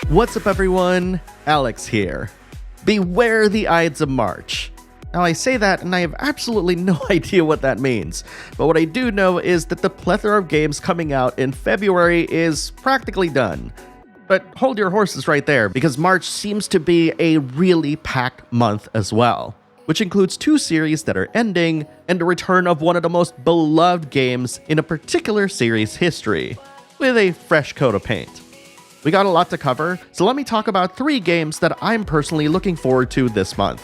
What's up everyone, Alex here. Beware the Ides of March. Now I say that and I have absolutely no idea what that means, but what I do know is that the plethora of games coming out in February is practically done. But hold your horses right there, because March seems to be a really packed month as well, which includes 2 series that are ending and the return of one of the most beloved games in a particular series' history, with a fresh coat of paint. We got a lot to cover, so let me talk about 3 games that I'm personally looking forward to this month.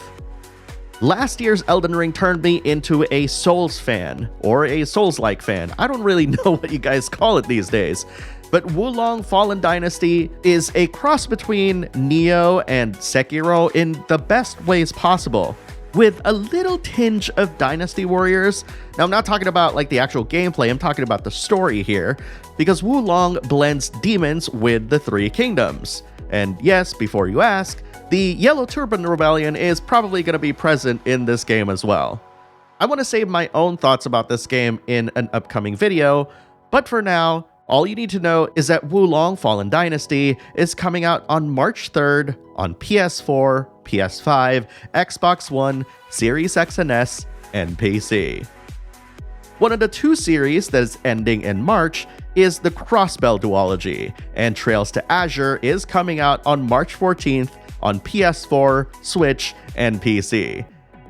Last year's Elden Ring turned me into a Souls fan, or a Souls-like fan. I don't really know what you guys call it these days. But Wulong Fallen Dynasty is a cross between Nioh and Sekiro in the best ways possible, with a little tinge of Dynasty Warriors. Now, I'm not talking about like the actual gameplay, I'm talking about the story here, because Wulong blends demons with the 3 kingdoms. And yes, before you ask, the Yellow Turban Rebellion is probably going to be present in this game as well. I want to save my own thoughts about this game in an upcoming video, but for now, all you need to know is that Wulong Fallen Dynasty is coming out on March 3rd on PS4, PS5, Xbox One, Series X and S, and PC. One of the 2 series that is ending in March is the Crossbell duology, and Trails to Azure is coming out on March 14th on PS4, Switch, and PC.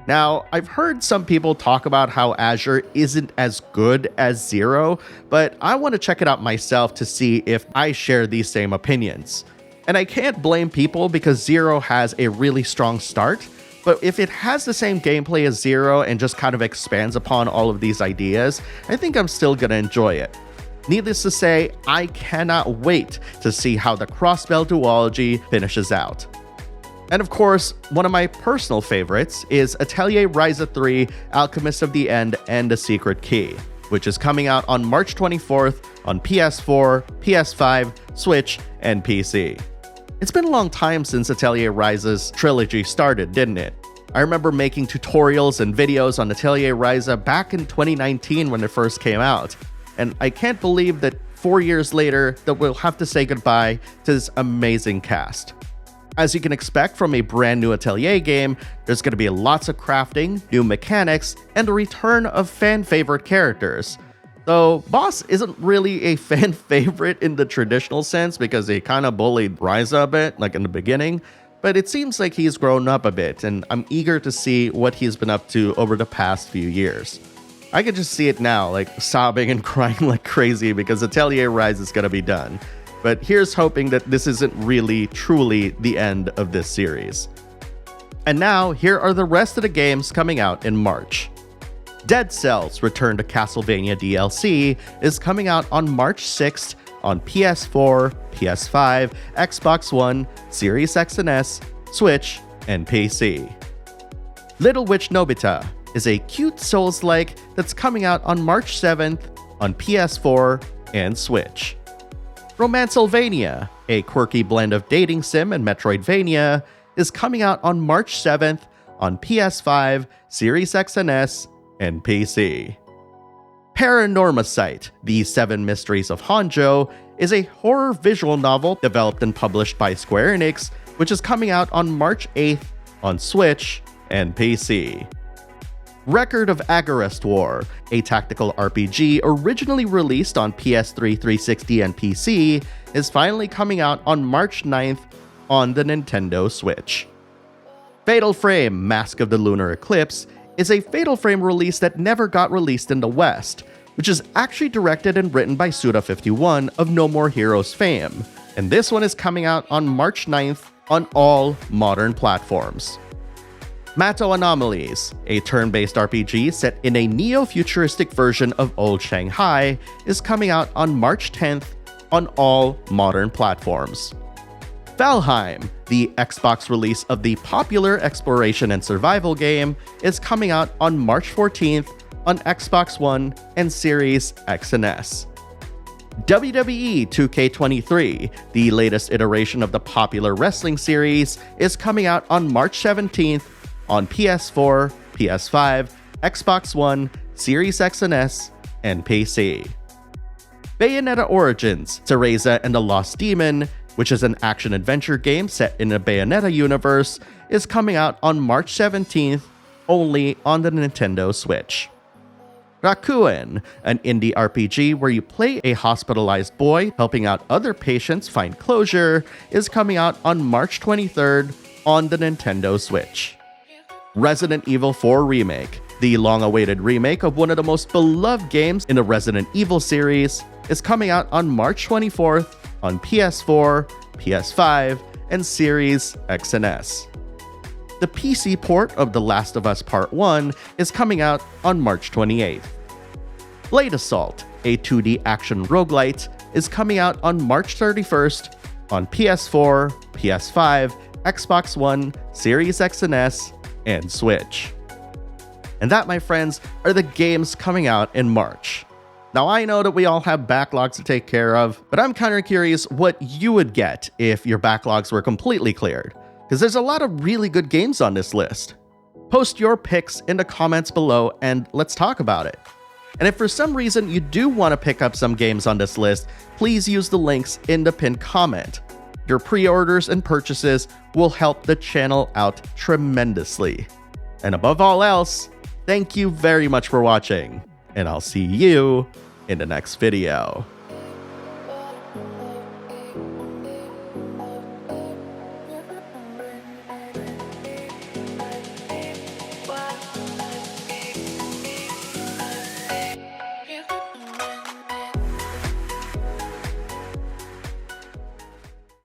Now, I've heard some people talk about how Azure isn't as good as Zero, but I want to check it out myself to see if I share these same opinions. And I can't blame people because Zero has a really strong start, but if it has the same gameplay as Zero and just kind of expands upon all of these ideas, I think I'm still gonna enjoy it. Needless to say, I cannot wait to see how the Crossbell duology finishes out. And of course, one of my personal favorites is Atelier Ryza 3, Alchemist of the End and the Secret Key, which is coming out on March 24th on PS4, PS5, Switch, and PC. It's been a long time since Atelier Ryza's trilogy started, didn't it? I remember making tutorials and videos on Atelier Ryza back in 2019 when it first came out, and I can't believe that 4 years later that we'll have to say goodbye to this amazing cast. As you can expect from a brand new Atelier game, there's going to be lots of crafting, new mechanics, and a return of fan-favorite characters. Though Boss isn't really a fan favorite in the traditional sense because he kind of bullied Ryza a bit, like in the beginning, but it seems like he's grown up a bit, and I'm eager to see what he's been up to over the past few years. I can just see it now, like sobbing and crying like crazy because Atelier Ryza is going to be done. But here's hoping that this isn't really, truly the end of this series. And now, here are the rest of the games coming out in March. Dead Cells Return to Castlevania DLC is coming out on March 6th on PS4, PS5, Xbox One, Series X and S, Switch, and PC. Little Witch Nobita is a cute Souls-like that's coming out on March 7th on PS4 and Switch. Romancevania, a quirky blend of dating sim and Metroidvania, is coming out on March 7th on PS5, Series X and S, and PC. Paranormasight, The 7 Mysteries of Honjo, is a horror visual novel developed and published by Square Enix, which is coming out on March 8th on Switch and PC. Record of Agarest War, a tactical RPG originally released on PS3, 360, and PC, is finally coming out on March 9th on the Nintendo Switch. Fatal Frame: Mask of the Lunar Eclipse is a Fatal Frame release that never got released in the West, which is actually directed and written by Suda51 of No More Heroes fame, and this one is coming out on March 9th on all modern platforms. Mato Anomalies, a turn-based RPG set in a neo-futuristic version of old Shanghai, is coming out on March 10th on all modern platforms. Valheim, the Xbox release of the popular exploration and survival game, is coming out on March 14th on Xbox One and Series X and S. WWE 2K23, the latest iteration of the popular wrestling series, is coming out on March 17th on PS4, PS5, Xbox One, Series X and S, and PC. Bayonetta Origins: Cereza and the Lost Demon, which is an action-adventure game set in the Bayonetta universe, is coming out on March 17th, only on the Nintendo Switch. Rakuen, an indie RPG where you play a hospitalized boy helping out other patients find closure, is coming out on March 23rd on the Nintendo Switch. Resident Evil 4 Remake, the long-awaited remake of one of the most beloved games in the Resident Evil series, is coming out on March 24th on PS4, PS5, and Series X and S. The PC port of The Last of Us Part 1 is coming out on March 28th. Blade Assault, a 2D action roguelite, is coming out on March 31st on PS4, PS5, Xbox One, Series X and S, and Switch. And that, my friends, are the games coming out in March. Now, I know that we all have backlogs to take care of, but I'm kind of curious what you would get if your backlogs were completely cleared, because there's a lot of really good games on this list. Post your picks in the comments below and let's talk about it. And if for some reason you do want to pick up some games on this list, please use the links in the pinned comment. Your pre-orders and purchases will help the channel out tremendously. And above all else, thank you very much for watching, and I'll see you in the next video.